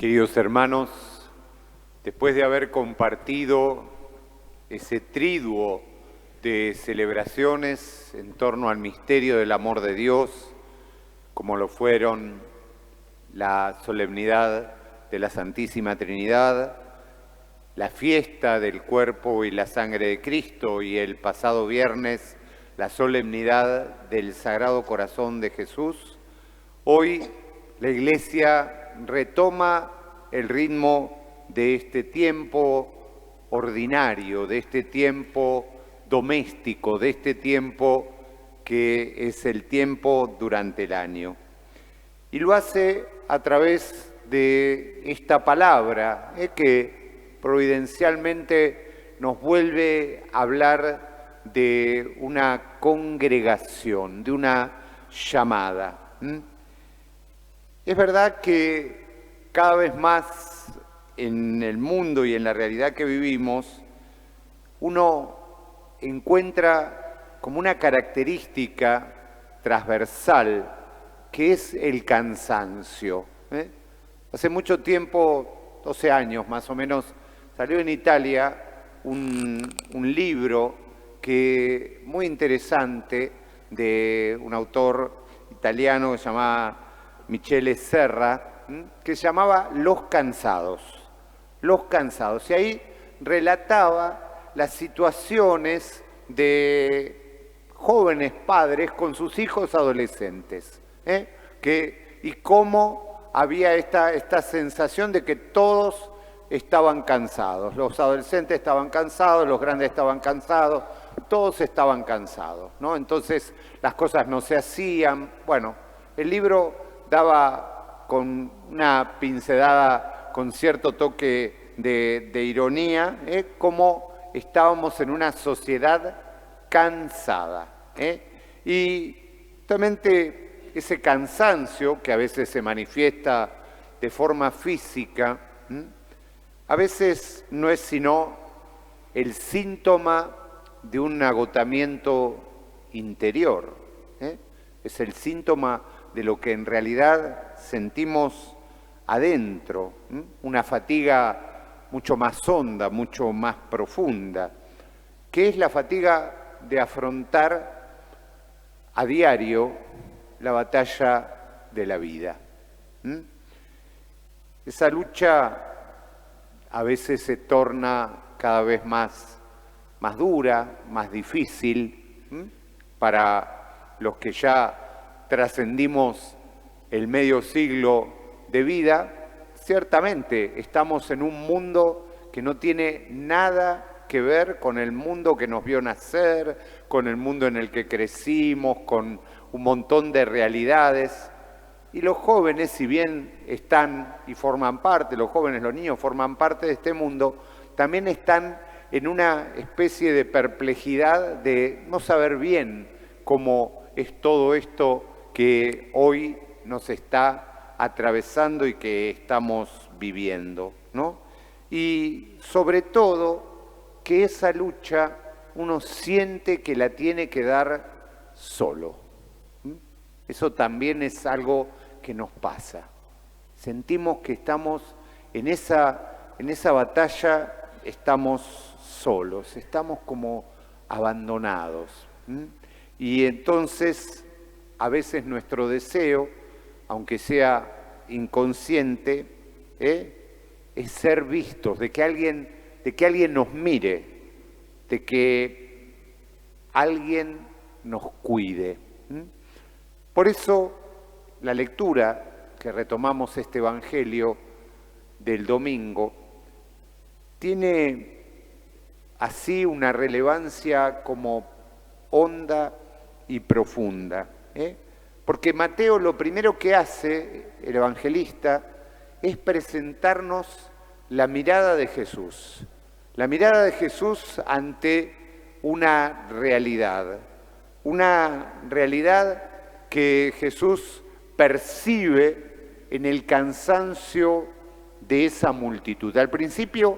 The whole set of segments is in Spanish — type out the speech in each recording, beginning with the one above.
Queridos hermanos, después de haber compartido ese triduo de celebraciones en torno al misterio del amor de Dios, como lo fueron la solemnidad de la Santísima Trinidad, la fiesta del cuerpo y la sangre de Cristo y el pasado viernes la solemnidad del Sagrado Corazón de Jesús, hoy la Iglesia retoma el ritmo de este tiempo ordinario, de este tiempo doméstico, de este tiempo que es el tiempo durante el año. Y lo hace a través de esta palabra que providencialmente nos vuelve a hablar de una congregación, de una llamada. Es verdad que cada vez más en el mundo y en la realidad que vivimos, uno encuentra como una característica transversal que es el cansancio. Hace mucho tiempo, 12 años más o menos, salió en Italia un libro muy interesante de un autor italiano que se llamaba Michele Serra, que se llamaba Los Cansados. Los Cansados. Y ahí relataba las situaciones de jóvenes padres con sus hijos adolescentes. Y cómo había esta sensación de que todos estaban cansados. Los adolescentes estaban cansados, los grandes estaban cansados, todos estaban cansados, ¿no? Entonces las cosas no se hacían. Bueno, el libro daba con una pincelada, con cierto toque de ironía, cómo estábamos en una sociedad cansada. Y justamente ese cansancio, que a veces se manifiesta de forma física, a veces no es sino el síntoma de un agotamiento interior. Es el síntoma de lo que en realidad sentimos adentro, una fatiga mucho más honda, mucho más profunda, que es la fatiga de afrontar a diario la batalla de la vida. Esa lucha a veces se torna cada vez más dura, más difícil, para los que ya trascendimos el medio siglo de vida. Ciertamente estamos en un mundo que no tiene nada que ver con el mundo que nos vio nacer, con el mundo en el que crecimos, con un montón de realidades. Y los jóvenes, si bien están y forman parte, los jóvenes, los niños forman parte de este mundo, también están en una especie de perplejidad de no saber bien cómo es todo esto que hoy nos está atravesando y que estamos viviendo, ¿no? Y sobre todo que esa lucha uno siente que la tiene que dar solo. Eso también es algo que nos pasa. Sentimos que estamos en esa batalla, estamos solos, estamos como abandonados. Y entonces a veces nuestro deseo, aunque sea inconsciente, es ser vistos, de que alguien nos mire, de que alguien nos cuide. Por eso la lectura que retomamos este Evangelio del domingo tiene así una relevancia como honda y profunda. Porque Mateo lo primero que hace, el evangelista, es presentarnos la mirada de Jesús. La mirada de Jesús ante una realidad que Jesús percibe en el cansancio de esa multitud. Al principio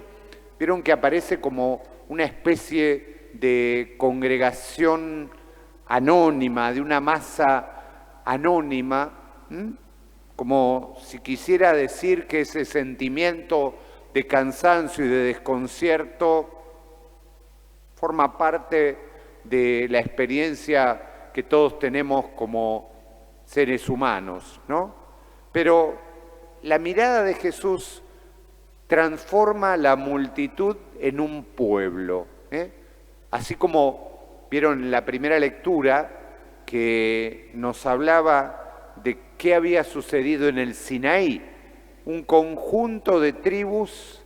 vieron que aparece como una especie de congregación anónima, de una masa anónima, como si quisiera decir que ese sentimiento de cansancio y de desconcierto forma parte de la experiencia que todos tenemos como seres humanos, ¿no? Pero la mirada de Jesús transforma la multitud en un pueblo, ¿eh? Así como vieron en la primera lectura que nos hablaba de qué había sucedido en el Sinaí, un conjunto de tribus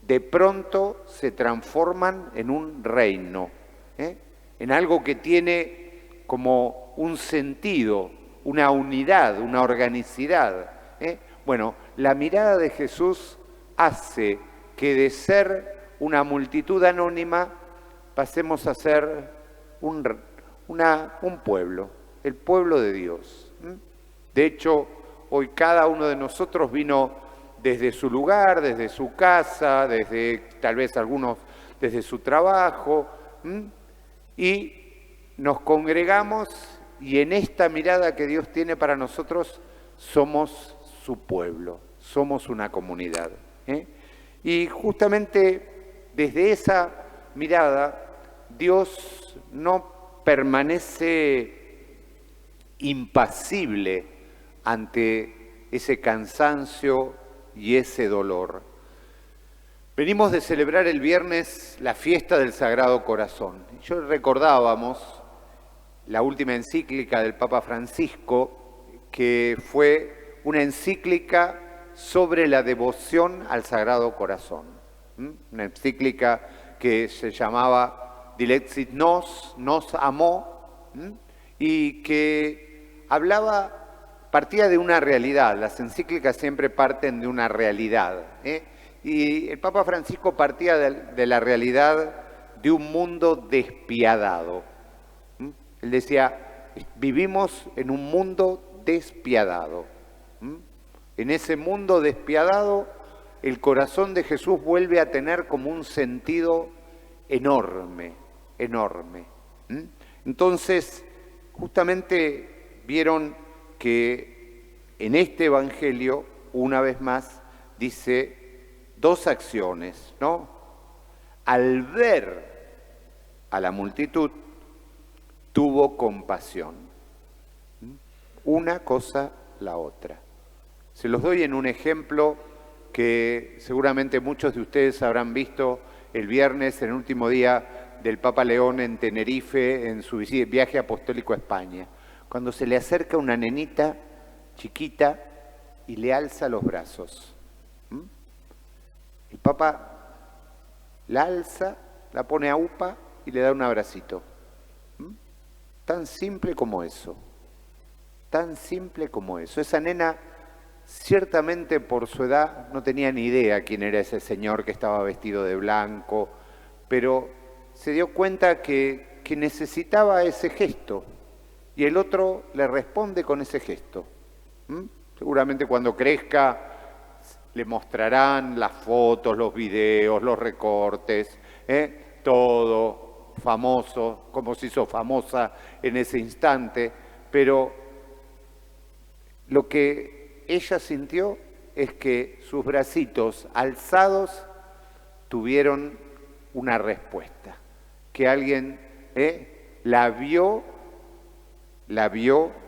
de pronto se transforman en un reino, en algo que tiene como un sentido, una unidad, una organicidad. Bueno, la mirada de Jesús hace que de ser una multitud anónima pasemos a ser un pueblo, el pueblo de Dios. De hecho, hoy cada uno de nosotros vino desde su lugar, desde su casa, desde tal vez algunos desde su trabajo, y nos congregamos y en esta mirada que Dios tiene para nosotros somos su pueblo, somos una comunidad. Y justamente desde esa mirada Dios no permanece impasible ante ese cansancio y ese dolor. Venimos de celebrar el viernes la fiesta del Sagrado Corazón. Yo recordábamos la última encíclica del Papa Francisco, que fue una encíclica sobre la devoción al Sagrado Corazón. Una encíclica que se llamaba Dilexit Nos, nos amó, y que partía de una realidad. Las encíclicas siempre parten de una realidad, y el Papa Francisco partía de la realidad de un mundo despiadado. Él decía, vivimos en un mundo despiadado. En ese mundo despiadado, el corazón de Jesús vuelve a tener como un sentido enorme, enorme. Entonces, justamente vieron que en este Evangelio, una vez más, dice dos acciones, ¿no? Al ver a la multitud, tuvo compasión. Una cosa, la otra. Se los doy en un ejemplo que seguramente muchos de ustedes habrán visto el viernes, en el último día del Papa León en Tenerife, en su viaje apostólico a España, cuando se le acerca una nenita chiquita y le alza los brazos. El Papa la alza, la pone a upa y le da un abracito. Tan simple como eso, tan simple como eso. Esa nena, ciertamente por su edad, no tenía ni idea quién era ese señor que estaba vestido de blanco, pero se dio cuenta que necesitaba ese gesto y el otro le responde con ese gesto. Seguramente cuando crezca le mostrarán las fotos, los videos, los recortes, todo famoso, como se hizo famosa en ese instante, pero lo que ella sintió es que sus bracitos alzados tuvieron una respuesta, que alguien la vio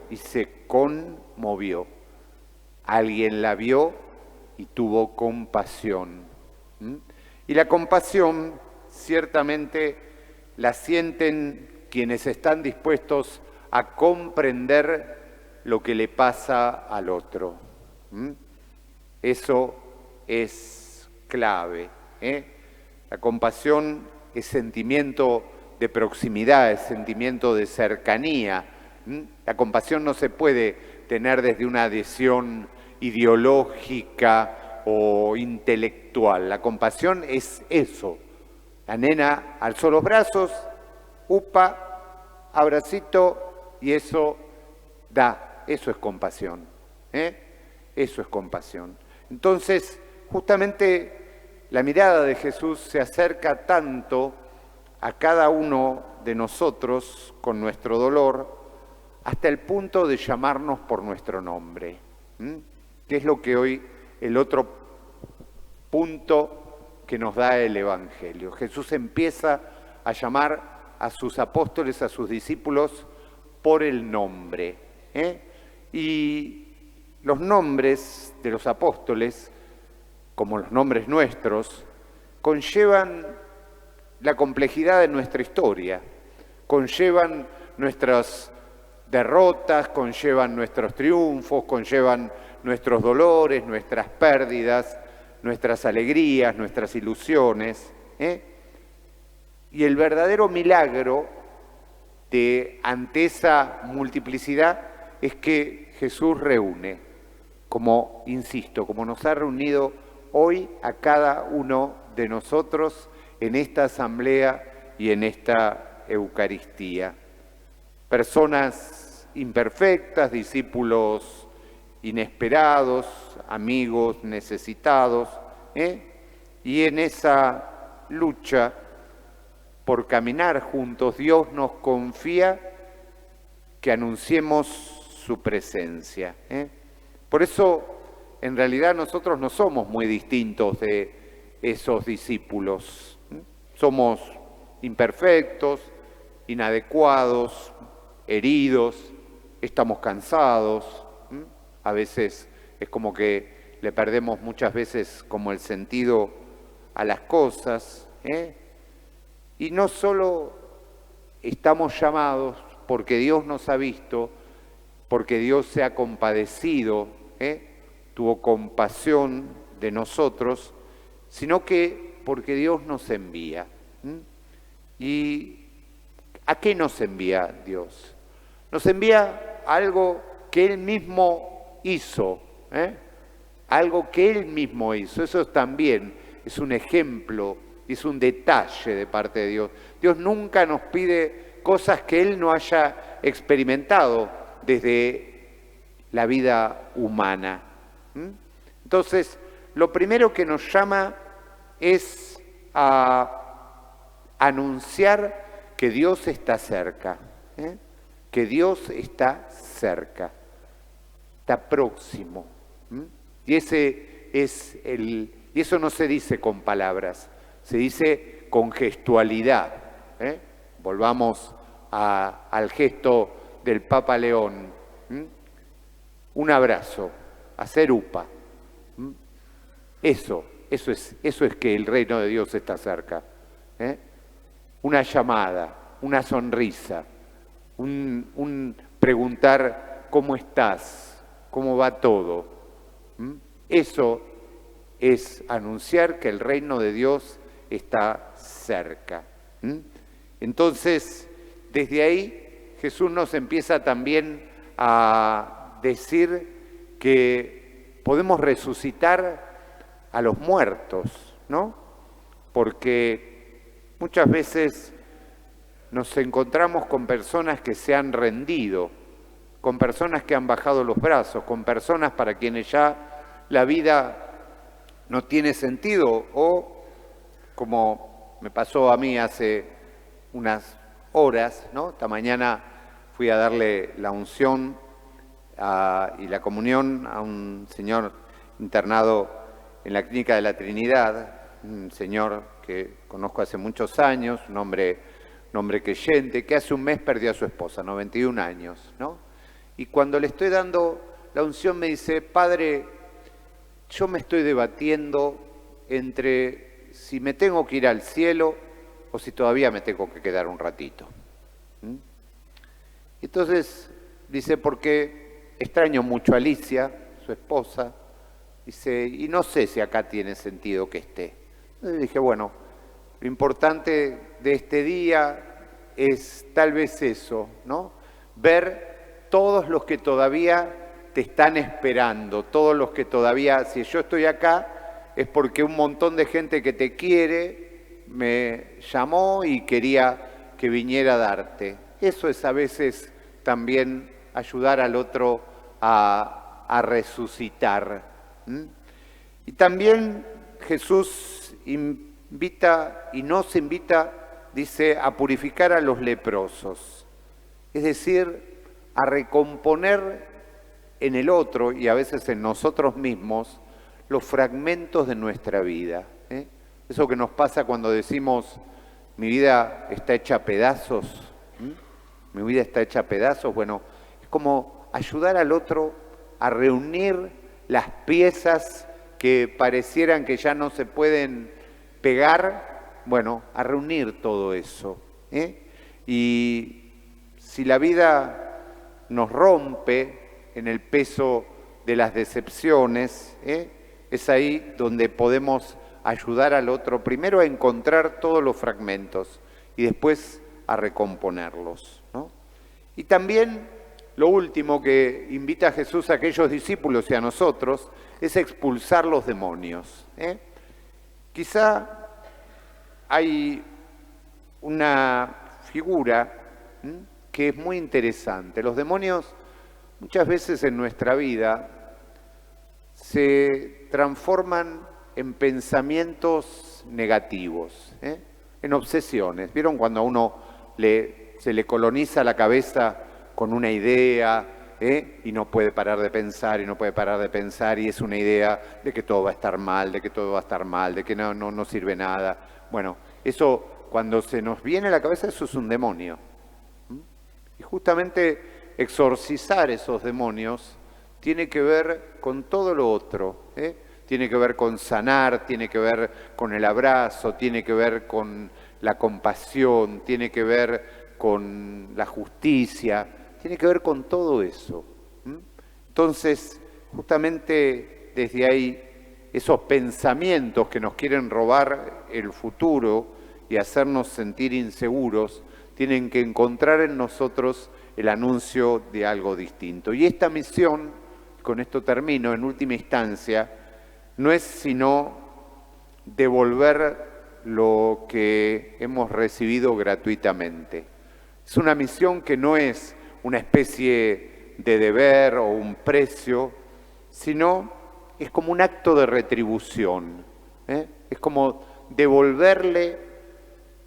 y se conmovió. Alguien la vio y tuvo compasión. Y la compasión ciertamente la sienten quienes están dispuestos a comprender lo que le pasa al otro. Eso es clave. La compasión es sentimiento de proximidad, es sentimiento de cercanía. La compasión no se puede tener desde una adhesión ideológica o intelectual. La compasión es eso. La nena alzó los brazos, upa, abracito, y eso es compasión. Eso es compasión. Entonces, justamente la mirada de Jesús se acerca tanto a cada uno de nosotros con nuestro dolor, hasta el punto de llamarnos por nuestro nombre. Que es lo que hoy, el otro punto que nos da el Evangelio. Jesús empieza a llamar a sus apóstoles, a sus discípulos, por el nombre. Y los nombres de los apóstoles, como los nombres nuestros, conllevan la complejidad de nuestra historia, conllevan nuestras derrotas, conllevan nuestros triunfos, conllevan nuestros dolores, nuestras pérdidas, nuestras alegrías, nuestras ilusiones. Y el verdadero milagro ante esa multiplicidad es que Jesús reúne, como, insisto, como nos ha reunido hoy a cada uno de nosotros en esta asamblea y en esta Eucaristía. Personas imperfectas, discípulos inesperados, amigos necesitados, y en esa lucha por caminar juntos, Dios nos confía que anunciemos su presencia. Por eso, en realidad, nosotros no somos muy distintos de esos discípulos. Somos imperfectos, inadecuados, heridos, estamos cansados. A veces es como que le perdemos muchas veces como el sentido a las cosas. Y no solo estamos llamados porque Dios nos ha visto, porque Dios se ha compadecido, tuvo compasión de nosotros, sino que porque Dios nos envía. ¿Y a qué nos envía Dios? Nos envía algo que Él mismo hizo, algo que Él mismo hizo. Eso también es un ejemplo, es un detalle de parte de Dios. Dios nunca nos pide cosas que Él no haya experimentado desde la vida humana. Entonces, lo primero que nos llama es a anunciar que Dios está cerca, que Dios está cerca, está próximo. Y eso no se dice con palabras, se dice con gestualidad. Volvamos al gesto del Papa León. Un abrazo, hacer upa. Eso es que el reino de Dios está cerca. Una llamada, una sonrisa, un preguntar cómo estás, cómo va todo. Eso es anunciar que el reino de Dios está cerca. Entonces, desde ahí Jesús nos empieza también a decir que podemos resucitar a los muertos, ¿no? Porque muchas veces nos encontramos con personas que se han rendido, con personas que han bajado los brazos, con personas para quienes ya la vida no tiene sentido, o como me pasó a mí hace unas horas, ¿no? Esta mañana fui a darle la unción y la comunión a un señor internado en la Clínica de la Trinidad, un señor que conozco hace muchos años, un hombre creyente, que hace un mes perdió a su esposa, 91 años, ¿no? Y cuando le estoy dando la unción me dice: Padre, yo me estoy debatiendo entre si me tengo que ir al cielo o si todavía me tengo que quedar un ratito. Entonces dice, porque extraño mucho a Alicia, su esposa, dice, y no sé si acá tiene sentido que esté. Entonces dije, bueno, lo importante de este día es tal vez eso, ¿no? Ver todos los que todavía te están esperando, todos los que todavía, si yo estoy acá, es porque un montón de gente que te quiere me llamó y quería que viniera a darte. Eso es a veces también ayudar al otro a resucitar. Y también Jesús invita y nos invita, dice, a purificar a los leprosos. Es decir, a recomponer en el otro y a veces en nosotros mismos los fragmentos de nuestra vida. Eso que nos pasa cuando decimos, mi vida está hecha a pedazos, mi vida está hecha a pedazos, bueno, es como ayudar al otro a reunir las piezas que parecieran que ya no se pueden pegar, bueno, a reunir todo eso. Y si la vida nos rompe en el peso de las decepciones, es ahí donde podemos ayudar al otro primero a encontrar todos los fragmentos y después a recomponerlos, ¿no? Y también lo último que invita a Jesús a aquellos discípulos y a nosotros es expulsar los demonios. Quizá hay una figura que es muy interesante. Los demonios muchas veces en nuestra vida se transforman en pensamientos negativos, en obsesiones. ¿Vieron cuando a uno se le coloniza la cabeza con una idea y no puede parar de pensar y no puede parar de pensar y es una idea de que todo va a estar mal, de que todo va a estar mal, de que no sirve nada? Bueno, eso cuando se nos viene a la cabeza, eso es un demonio. Y justamente exorcizar esos demonios tiene que ver con todo lo otro, tiene que ver con sanar, tiene que ver con el abrazo, tiene que ver con la compasión, tiene que ver con la justicia, tiene que ver con todo eso. Entonces, justamente desde ahí, esos pensamientos que nos quieren robar el futuro y hacernos sentir inseguros, tienen que encontrar en nosotros el anuncio de algo distinto. Y esta misión, con esto termino, en última instancia, no es sino devolver lo que hemos recibido gratuitamente. Es una misión que no es una especie de deber o un precio, sino es como un acto de retribución. Es como devolverle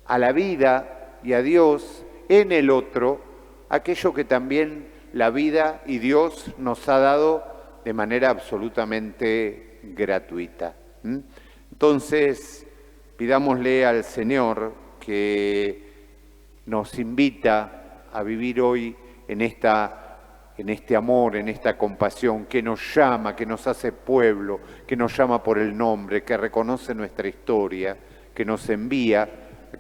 a la vida y a Dios en el otro aquello que también la vida y Dios nos ha dado de manera absolutamente gratuita. Entonces, pidámosle al Señor que nos invita a vivir hoy en este amor, en esta compasión, que nos llama, que nos hace pueblo, que nos llama por el nombre, que reconoce nuestra historia, que nos envía,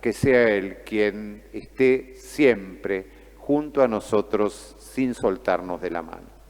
que sea Él quien esté siempre junto a nosotros sin soltarnos de la mano.